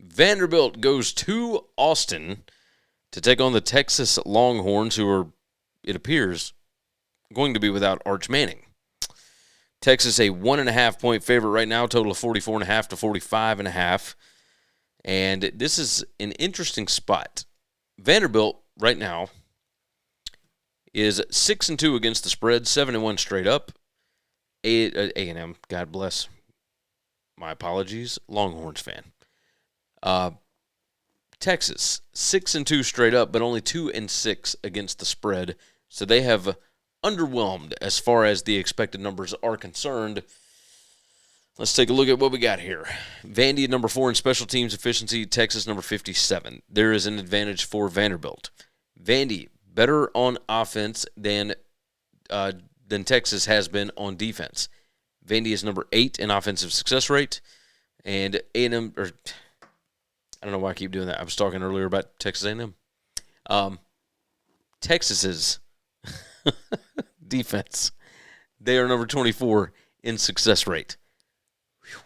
Vanderbilt goes to Austin to take on the Texas Longhorns, who are, it appears, going to be without Arch Manning. Texas a 1.5-point favorite right now, total of 44.5 to 45.5. And this is an interesting spot. Vanderbilt right now is 6-2 against the spread, 7-1 straight up. A&M, God bless. My apologies, Longhorns fan. Texas 6-2 straight up, but only 2-6 against the spread. So they have underwhelmed as far as the expected numbers are concerned. Let's take a look at what we got here. Vandy number 4 in special teams efficiency, Texas number 57. There is an advantage for Vanderbilt. Vandy better on offense than Texas has been on defense. Vandy is number 8 in offensive success rate, and A&M, or I don't know why I keep doing that. I was talking earlier about Texas A&M. Texas's defense, they are number 24 in success rate. Whew.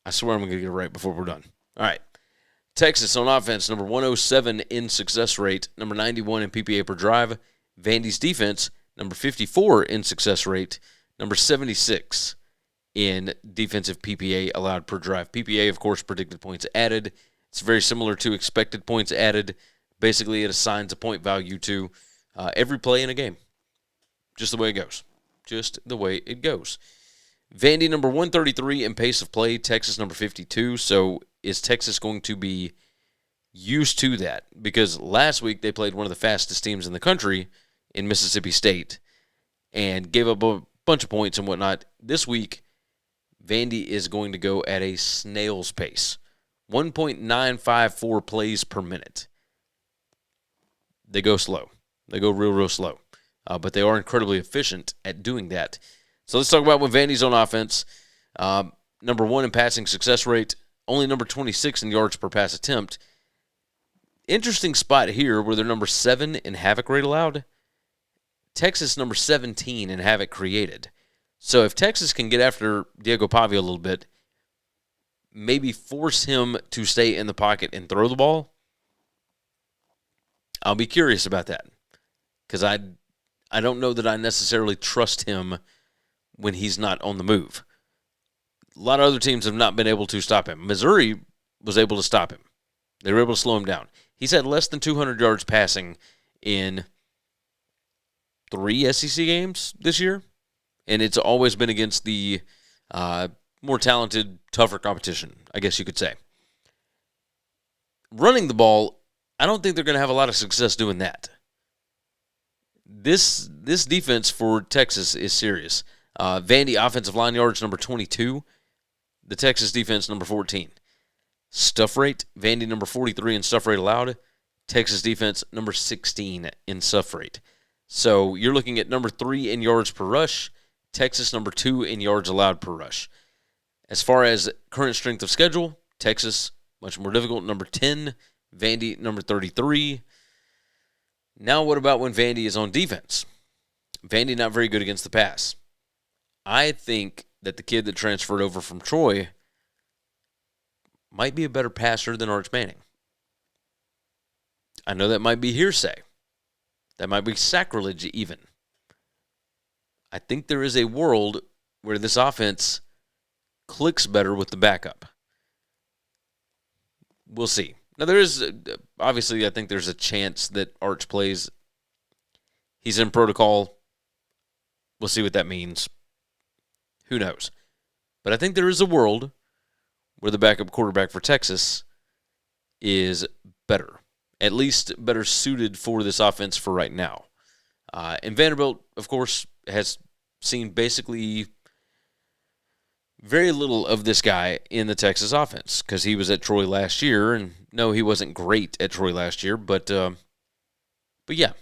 I swear I'm going to get it right before we're done. All right. Texas on offense, number 107 in success rate, number 91 in PPA per drive. Vandy's defense, number 54 in success rate, number 76 in defensive PPA allowed per drive. PPA, of course, predicted points added. It's very similar to expected points added. Basically, it assigns a point value to every play in a game. Just the way it goes. Just the way it goes. Vandy, number 133 in pace of play. Texas, number 52. So is Texas going to be used to that? Because last week they played one of the fastest teams in the country in Mississippi State and gave up a bunch of points and whatnot. This week, Vandy is going to go at a snail's pace. 1.954 plays per minute. They go slow. They go real slow. But they are incredibly efficient at doing that. So let's talk about when Vandy's on offense. Number 1 in passing success rate. Only number 26 in yards per pass attempt. Interesting spot here where they're number 7 in havoc rate allowed. Texas number 17 in havoc created. So if Texas can get after Diego Pavia a little bit, maybe force him to stay in the pocket and throw the ball, I'll be curious about that. Because I don't know that I necessarily trust him when he's not on the move. A lot of other teams have not been able to stop him. Missouri was able to stop him. They were able to slow him down. He's had less than 200 yards passing in 3 SEC games this year, and it's always been against the more talented, tougher competition, I guess you could say. Running the ball, I don't think they're going to have a lot of success doing that. This defense for Texas is serious. Vandy offensive line yards, number 22. The Texas defense, number 14. Stuff rate, Vandy number 43 in stuff rate allowed. Texas defense, number 16 in stuff rate. So you're looking at number 3 in yards per rush. Texas number 2 in yards allowed per rush. As far as current strength of schedule, Texas, much more difficult, number 10. Vandy, number 33. Now what about when Vandy is on defense? Vandy not very good against the pass. I think that the kid that transferred over from Troy might be a better passer than Arch Manning. I know that might be hearsay. That might be sacrilege even. I think there is a world where this offense clicks better with the backup. We'll see. Now, there is, obviously, I think there's a chance that Arch plays. He's in protocol. We'll see what that means. Who knows? But I think there is a world where the backup quarterback for Texas is better. At least better suited for this offense for right now. And Vanderbilt, of course, has seen basically very little of this guy in the Texas offense because he was at Troy last year. And no, he wasn't great at Troy last year. But yeah.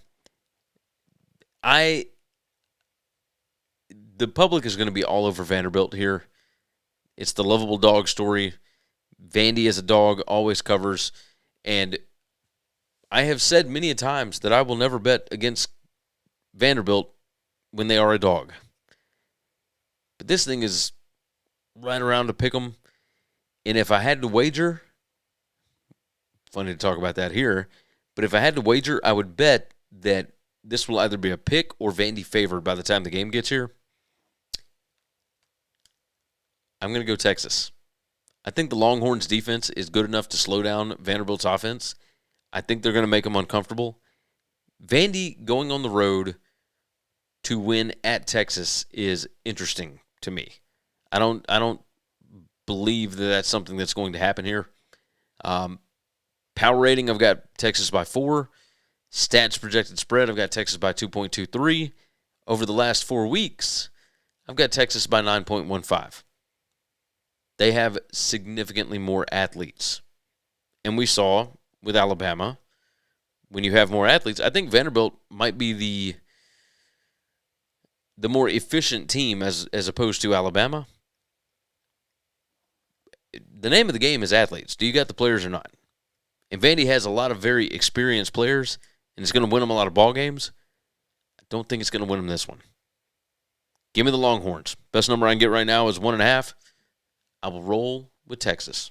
The public is going to be all over Vanderbilt here. It's the lovable dog story. Vandy as a dog always covers. And I have said many a times that I will never bet against Vanderbilt when they are a dog. But this thing is right around to pick 'em. And if I had to wager, funny to talk about that here, but if I had to wager, I would bet that this will either be a pick or Vandy favored by the time the game gets here. I'm going to go Texas. I think the Longhorns' defense is good enough to slow down Vanderbilt's offense. I think they're going to make them uncomfortable. Vandy going on the road to win at Texas is interesting to me. I don't believe that that's something that's going to happen here. Power rating, I've got Texas by 4. Stats projected spread, I've got Texas by 2.23. Over the last 4 weeks, I've got Texas by 9.15. They have significantly more athletes. And we saw with Alabama, when you have more athletes, I think Vanderbilt might be the more efficient team as opposed to Alabama. The name of the game is athletes. Do you got the players or not? And Vandy has a lot of very experienced players, and it's going to win them a lot of ball games. I don't think it's going to win them this one. Give me the Longhorns. Best number I can get right now is 1.5. I will roll with Texas.